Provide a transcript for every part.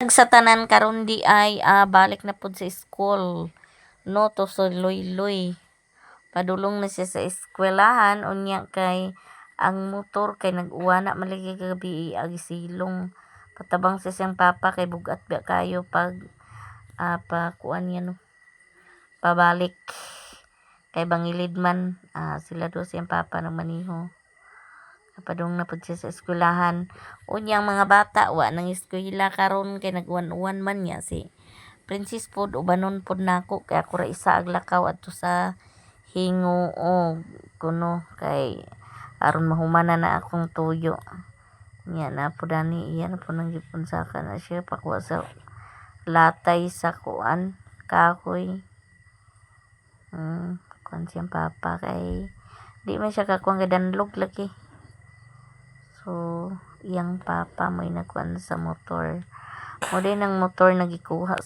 Sa tanan karon di ay balik na pud sa school, no, to so luy-luy. Padulong na siya sa eskwelahan unya kay ang motor kay nag-uwa na man lagi kagabi agi silong. Patabang sa siyang papa kay bugat ba kayo pag pa kuan yan no, pabalik. Kay bangilid man sila do siyang papa ng maniho. Napadung na pud siya sa eskwelahan. Unyang mga bata wa nang eskwela karon kay nag-uwan-uwan man niya si Princess pod ubanon pod nako kay ako ra isa aglakaw adto sa Hinguog kuno kay aron mahumanan na akong tuyo. Nya na po dani iya na po nang gipon sa na siya pakuha sa latay sa kuan kahoy. Kuan siyang papa kay di man siya kakuan kay danlog lagi. So iyang papa may nagkuan sa motor. Mo din ang motor nagikuha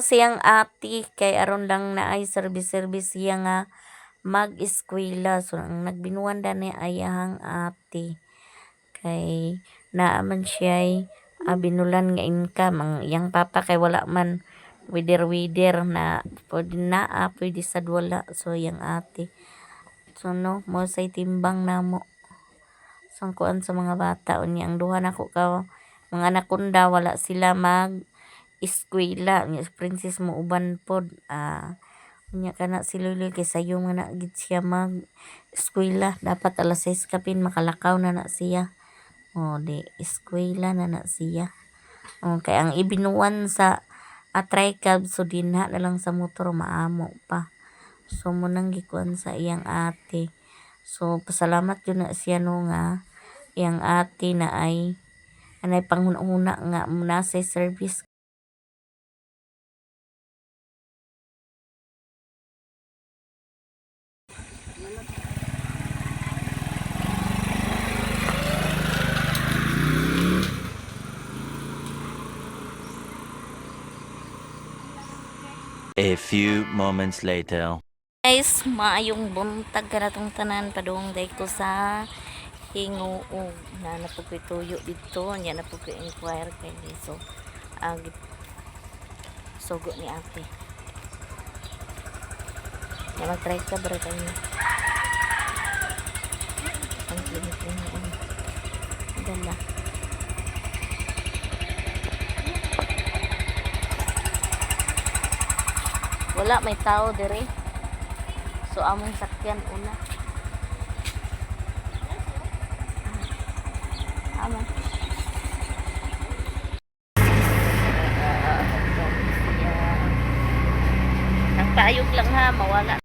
siyang ati kay aron lang na ay service siya nga mag-eskwela. So ang nagbinuan dani ayahang ati kay naaman siya binulan nga income. Ang iyang papa kay wala man wider na pwede sad wala. So iyang ati so no mo say timbang namo sangkuan sa mga bata unya ang duha nako ka mga nakunda wala sila mag eskwela nya Princess mo uban pod unya kana si Luloy kay sayo nga na gid siya mag eskwela dapat alas 6 kapin makalakaw na siya di eskwela na siya kay ang ibinuwan sa tricab so dinha na lang sa motor maamo pa so mo nang gikuan sa iyang ate so pasalamat yun na siya no nga iyang ate na ay anay panghuna nga muna sa service. A few moments later. Guys, maayong buntag ka na tong tanan padung day ko sa Hinguog na napugituyo dito nya napug-inquire kay so sugo ni ate ya mag-try ka bro tayo ang klinik niya dala wala may tao dire so among sakyan una ama nagpaayog lang ha mawala.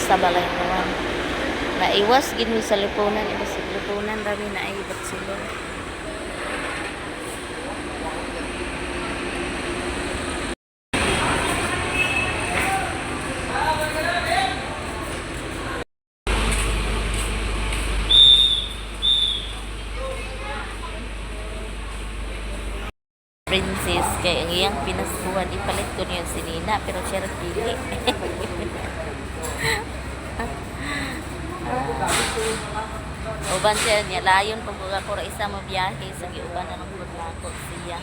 Sa balay naman naiwas gini sa lipunan iwas sa lipunan dami na ay ibat sila Princess kay ang iyang pinaskuhan ipalit ko niya si Nina pero siya nagpili uban siya niya layon pag ako ra isa mo biyahe sa giuban na ng nako siya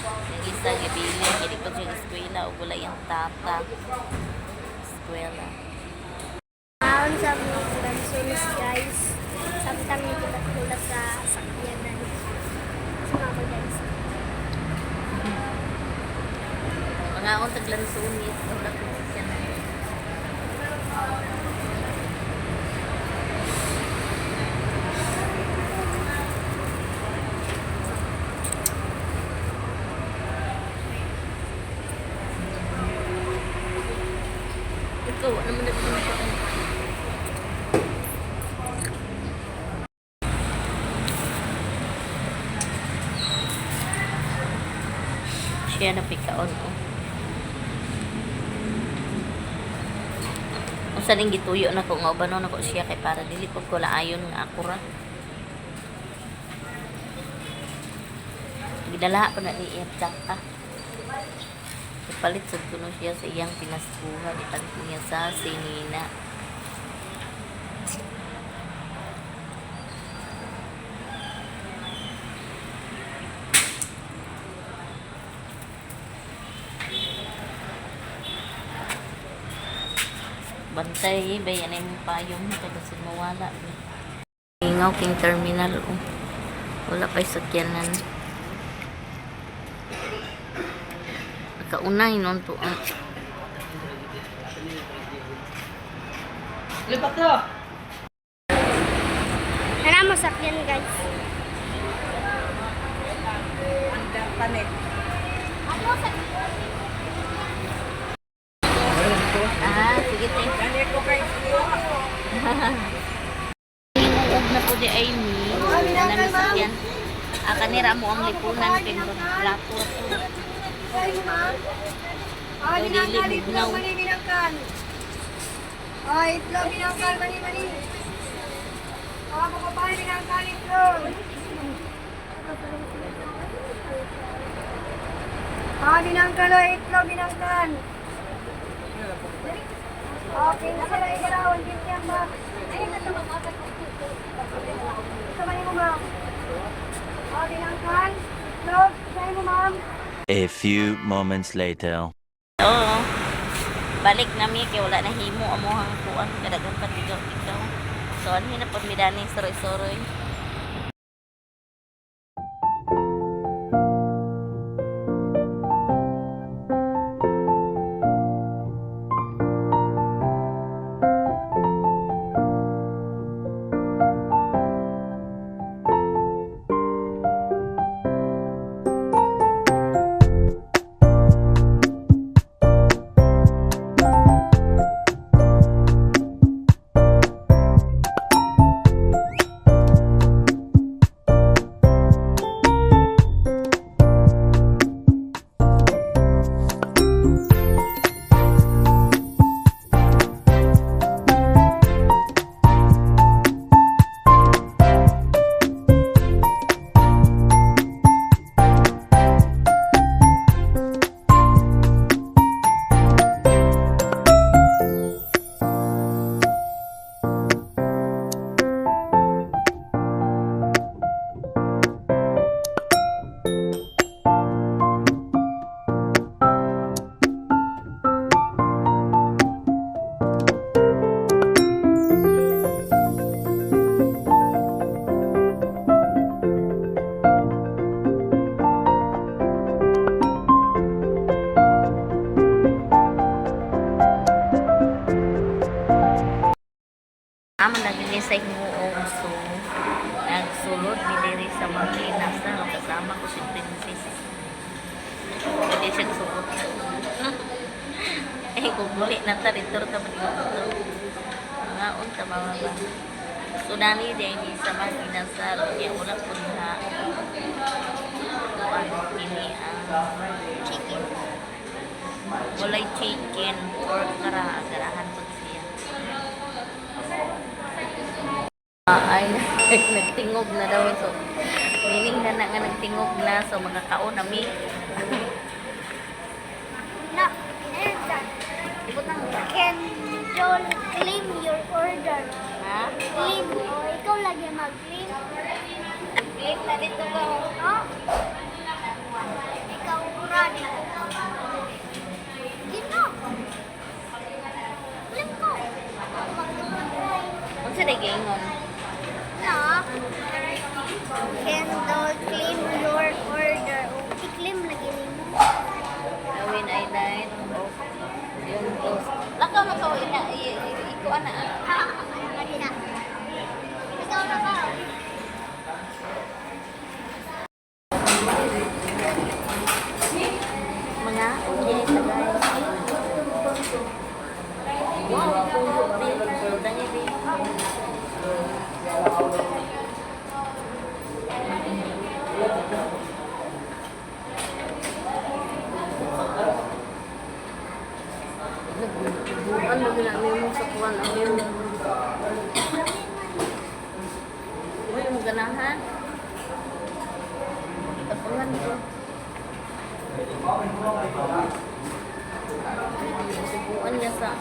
yung isa gibili gidi ko siya eskwela o gulay ang tata eskwela Sa mga lansunis guys samtang nagkulat sa sakyanan sa mga guys mga akong taglansunis ulat ko siya na Ikaw, ano mo nagpapaan? Siya na pikaon ko. Kung saan yung gituyo na ko nga ubanon ako siya kay para dili ko laayon nga ako ra. Gidala pa na ni Iyap ipalit sa kuno siya sa iyang pinaskuhan. Ipalit niya sa sinina. Bantay, bayan ay mong payong kada sa mawala. Ingaw king terminal. Oh. Wala pa'y sakyanan. Kaunay nun to. Lipat to. Ano mo sakyan guys? Andang panet. Ako sakyan. Sige tayo. Dali ko kay Inuog na po di ay ni. Namin sakyan. Kanira mo ang lipunan. Pero lapo. Ay, ma'am. Ay, binangkan, itlog, mani, binangkan. Ay, itlog, binangkan, mani, mani. Mga kapapay, binangkan, itlog. Binangkan, o, itlog, binangkan. Okay, nasa na ikarawan, bintyan ba? Ay, nasa mga ito, mani mo, ma'am. Binangkan, itlog, sa'yo mo, ma'am. A few moments later. Oo. Balik nami kay wala na himo amo hang kuan kadagang patigaw-tigaw. So anhin na pamidani soroy-soroy. Amo naging sa himuong so nagsulod ni diri sa makina sa kasama ko si Princess. Pwede siya suot. Kung muli na ta dito ta dito. Nga unta mga ba. So dani din sa makina sa kaya wala po na. Ini ang chicken. Walay chicken or kara-agarahan po siya. Ay nagtingog na daw so meaning na nga nagtingog na so magkakaon nami No, can John claim your order? ha Claim. O, ikaw lagi mag-claim. click na dito ko No? Ikaw ready. Gino. Claim ko. unsa day gingon No. Can John claim your order? O, i-claim lagi nimo. gawin ay night yung close lakaw na ko ina iko ana Lagi na. Ikaw na ka. mga okay sa guys kuan ang yun. Uy, mo ganahan. Tapungan ko. Subuan niya sa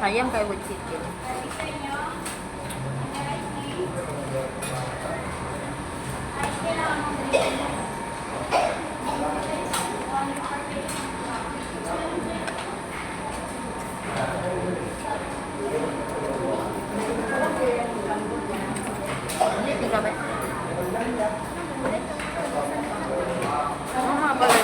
ayam kayak with chicken. Ini tiga bet. Mama boleh.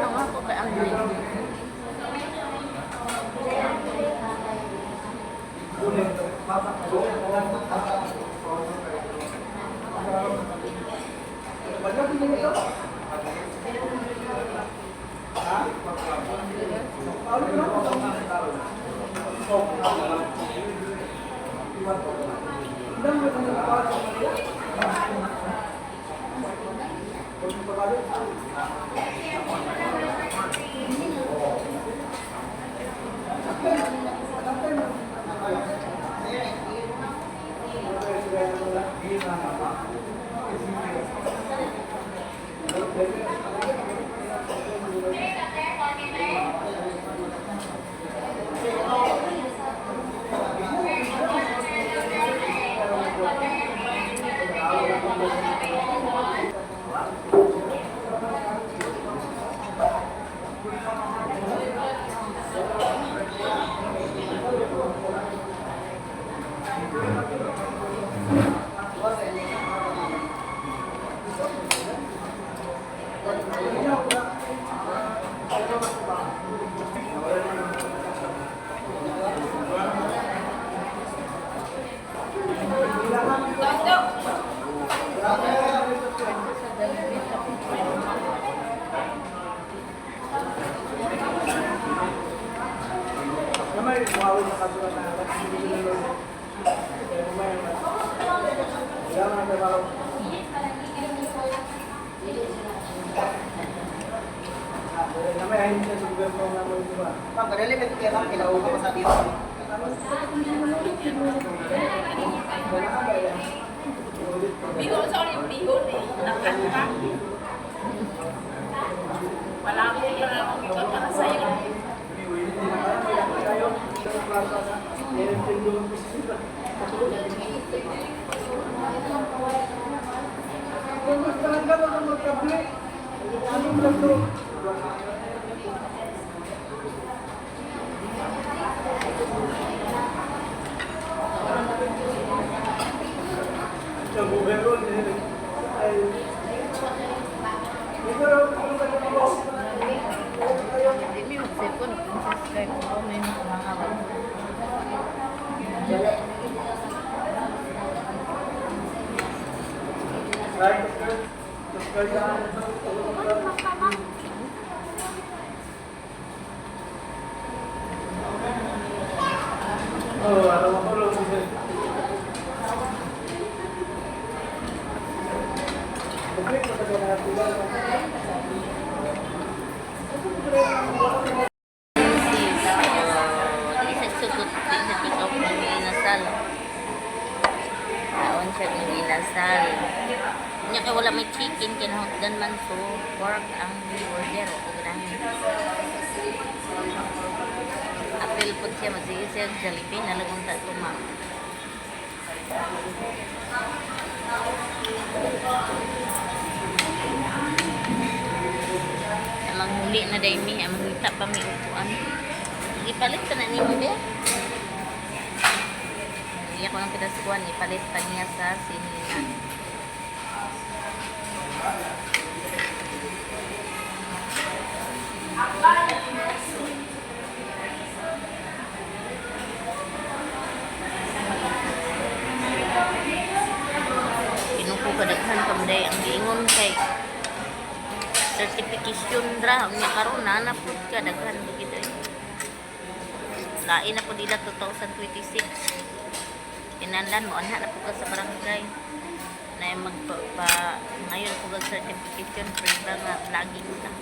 Tama ko kay ang Bihon, sorry, bihon eh. Nakaka. Malabo na lang ako ikaw para sa'yo. Hindi mo cellphone, subscribe ko may mga Di sa sugot, di sa pick-up ng inasal. Taon man siya ginasal. Nya kay wala may chicken kinahanglan man so pork ang order o ganahin. Apil po siya magsige siya Jollibee na lagun ta tuma. Amang huli na day mi, amang hita pa mi upuan. Ipalit ka na ni mo be. Iya ko ng pinaskuhan, ipalit pa niya sa sinina. Pinupo ka daghan pamuday ang giingon kay certification dra unya karon na napud ka daghan gid ay. Lain na po nila 2026. Kinahanglan mo anha na po ka sa barangay. Na ngayon po ka certification free ba nga lagi mo na.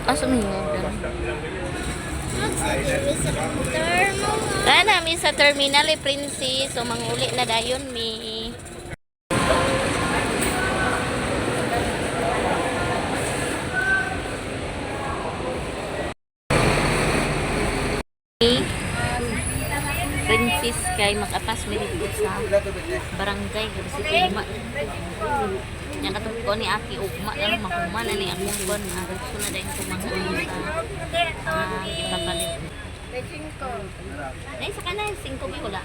Asa mo yung order? Kaya namin sa terminal Princess. So, manguli na dayon mi. Princess kay makapas mi dito sa barangay kasi Puma. Yang katong ko ni Aki ugma na lang mahuma na ni akong kon so na dayon kumahan sa ipapalit. Nay sa kanay 5 bi wala.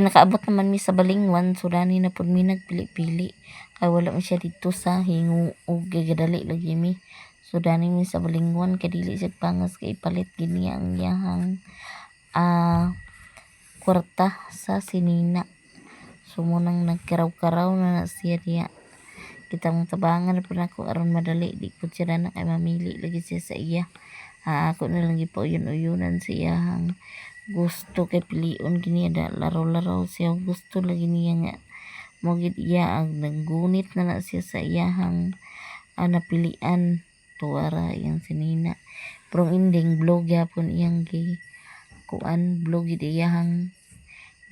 Nakaabot naman mi sa Balingwan, so dani na pud mi nagpili-pili. Kay wala man siya dito sa Hingu ug gagadali lagi mi. So dani mi sa Balingwan kay dili siya pangas kay ipalit gini ang iyahang kwarta sa sinina. So munang nagkaraw-karaw na siya diya. Kitang tabangan na pud ako aron madali di pud siya na kay mamili lagi siya sa iya. Ako na lang gipuyon-uyunan sa iyahang gusto kay piliun gini da laro-laro siya gusto lagi niya nga mo gid iya ang naggunit na siya sa iyahang napilian tuwara iyang sinina pero ending blog yapon iyang gi kuan blog gid iyahang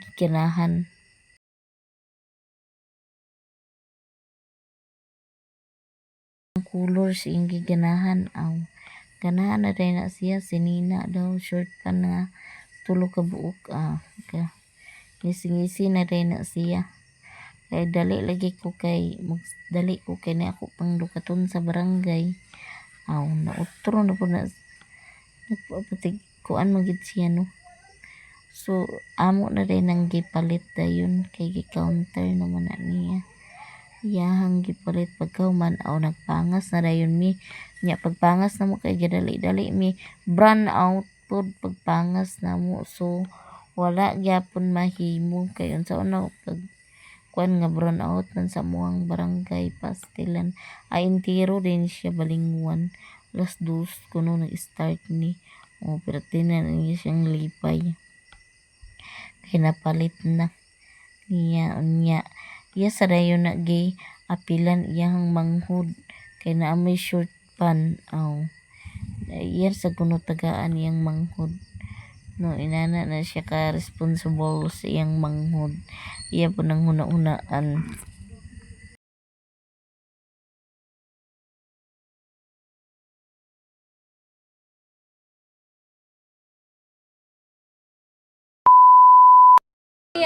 gikanahan. Ang colors iyang giganahan ganahan na rin na siya sinina daw short pa na tulo ka buok ngisi-ngisi na rin na siya kay dali ko kay na ako pang lukaton sa barangay nautro na po na nagpapatig kuan magid siya no so amo na rin ang gipalit dayon kay gi-counter naman na niya iyahang gipalit pagkahuman aw nagpangas na dayon mi nya pagpangas na mo kay gadali-dali mi brand out pod pagpangas na mo so wala gyapon mahimo kay unsa una pag kuan nga brown out man sa muang barangay Pastilan ay entero din siya balingwan alas 2 kuno nag-start ni pero tinan niya siyang lipay kay napalit na niya unya iya sa dayon na gay apilan iyang manghud kay naa may short pan aw iya sa kuno tagaan iyang manghud no inana na siya ka responsible sa iyang manghud iya po nang huna-hunaan.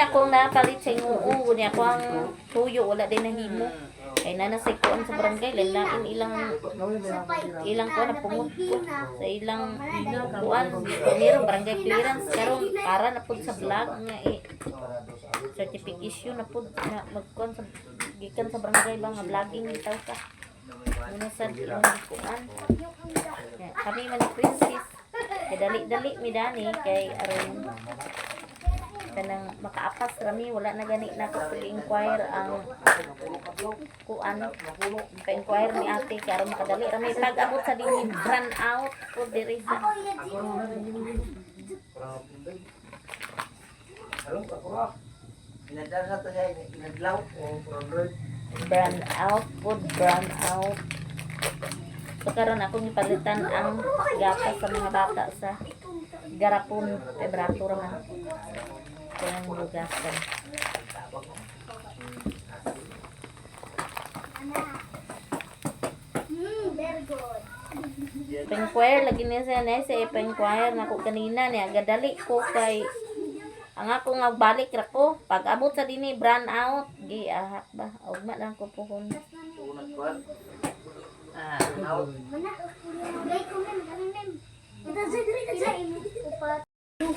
Akong napalit sa inguo niya ako ang tuyo wala din nahimo kay nanasay kuan sa barangay lain ilang kuan na pungot ko sa ilang kuan pero barangay clearance karon para na pud sa vlog nga certification na pud na magkuan sa gikan sa barangay lang nga vlogging bitaw ka muna sa ilang kuan kami man ni Princess kay dali-dali mi dani kay aron kanang makaapas rami wala na gani na ko pag-inquire ang kuan pa-inquire ni ate karon makadali rami pag-abot sa dinhi run out for the reason brand out food brand out so karon akong ipalitan ang gatas sa mga bata sa garapon febrato raman yang bugasan. Very good. Pengquire lagi niya sa pengquire na ko kanina niya gadali ko kay ang ako nga balik ra ko pag abot sa dinhi brand out gi ahak ba ugma lang ko puhon.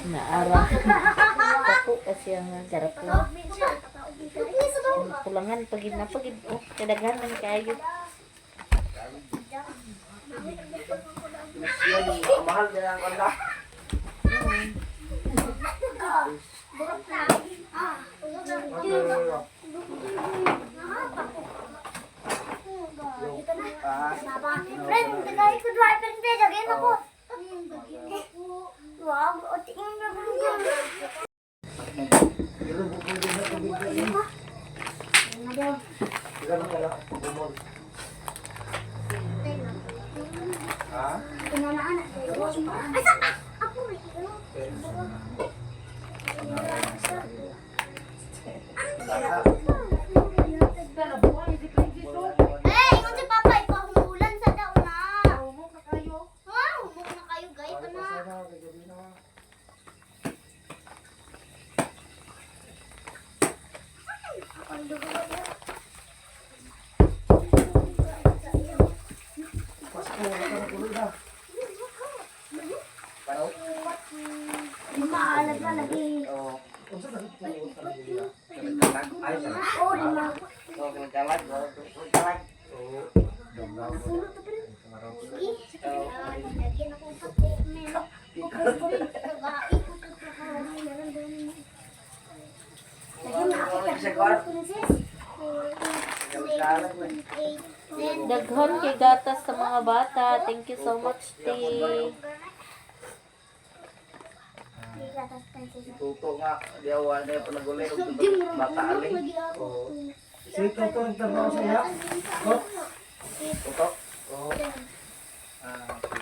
Naara ako kasi ang garapon kulangan pagid na pagid kadaghan man kayo mahal din ang kanda. Friend, tagay ko drive and pay again ako. Wow, o tingin na ba maalat na lagi. Daghan kay gatas sa mga bata. Thank you so much, T. Tuto nga, diawan na yung panagulay bata aling. Si Toto ang trabaho siya. Tuto.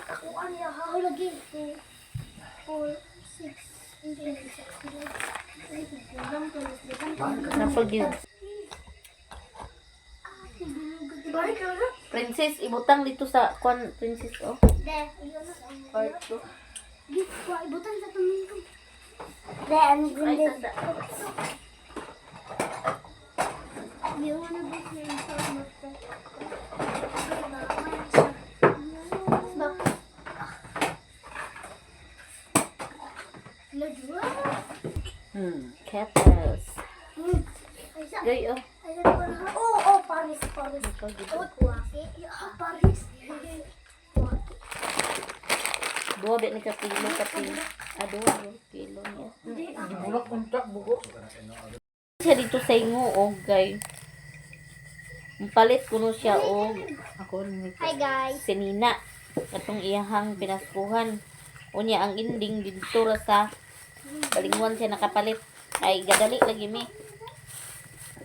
Ako ano yung haho lagi. 4, 6, Napagid. Princess, ibutang dito sa kwan, Princess, oh. Part 2. Ibutan sa tumingin ko. Then, Ay, sasa. you wanna be playing so much. Ketas. Gay, oh. Oh, pare. Paris. Waki. Paris. Dua bet ni kapilo kapil. Dua kilo niya. Bulak untak bugo. Siya dito sa ingo og kay palit kuno siya og Hi guys. sinina katong iyahang pinaskuhan. Unya ang ending dito ra sa balingwan siya nakapalit. Ay gadali lagi mi.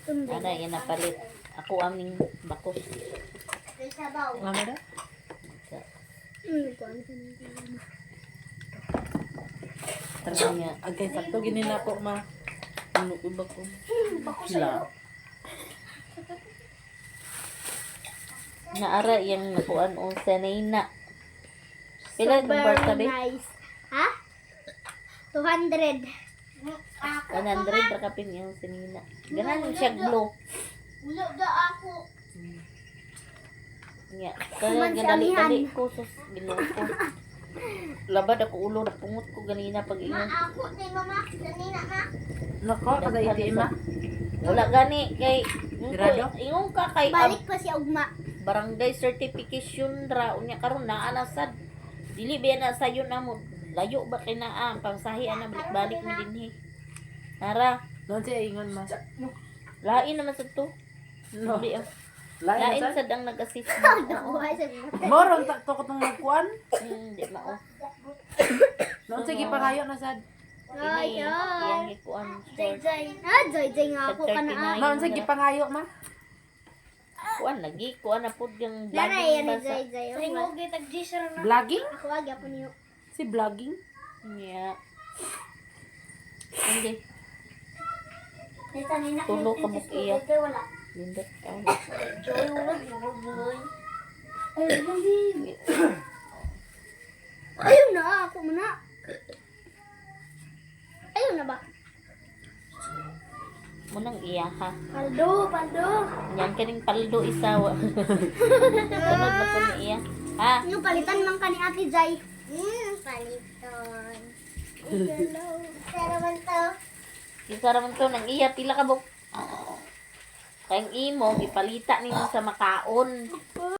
Ana yan napalit. Ako aming bakos. Sabaw. Ano da? Tara niya. Agay sakto gini na po ma. Ano iba ko? Sila. Naara yang nakuan o sinina. Pila itong bar sabi? Nice. Ha? 200. 100 ra kapin yung sinina. Ganan siya glow. Ulo da ako. Nya. Kuman Kaya siya gadali amihan. ko sus ginoo ko. Labad ako ulo na pungot ko ganina pag Ma, ingon. ako ni mama. Kanina ma. Nako, kada iti ma. Wala gani kay Grado? ingon ka kay Balik pa si ugma. barangay certification ra unya karon naa na sad. Dili ba na sayo na mo. Layo ba kay naa pangsahi ana balik-balik mi dinhi. Tara, Doon siya ingon ma. lain naman sa to. No. Dili, ah. Lain Lain na sa. sad ang nag-assist Nakuha sa mga. Moron takto ko tong nagkuan. Hindi mao. Doon sige pangayo na sad. Ay, Ini ay. yang ikuan Jay short. Jay. Ah, Jay Jay nga ako ka na. ah. Doon sige pangayo ma. Kuan lagi, kuan na pud yung Nara vlogging yan ni basa. Jay Jay. Sa imo gitag G-sir na. Vlogging? Ako agya po niyo. Si vlogging? Yeah. Hindi, Nita nina. Tulo ka mo iya. Wala. lindot ka. Joy wala joy. Ay, hindi. Ayun na ako muna. Ayun na ba? Munang iya ha. Paldo, paldo. Yan kaning paldo isawa. Sunod na po ni iya. Ha? Yung palitan man ka ni Ate Jay. Palitan. Hello. Pero man to. Isa raman to nang iya pila ka buk. Kayang imo ipalita nimo sa makaon.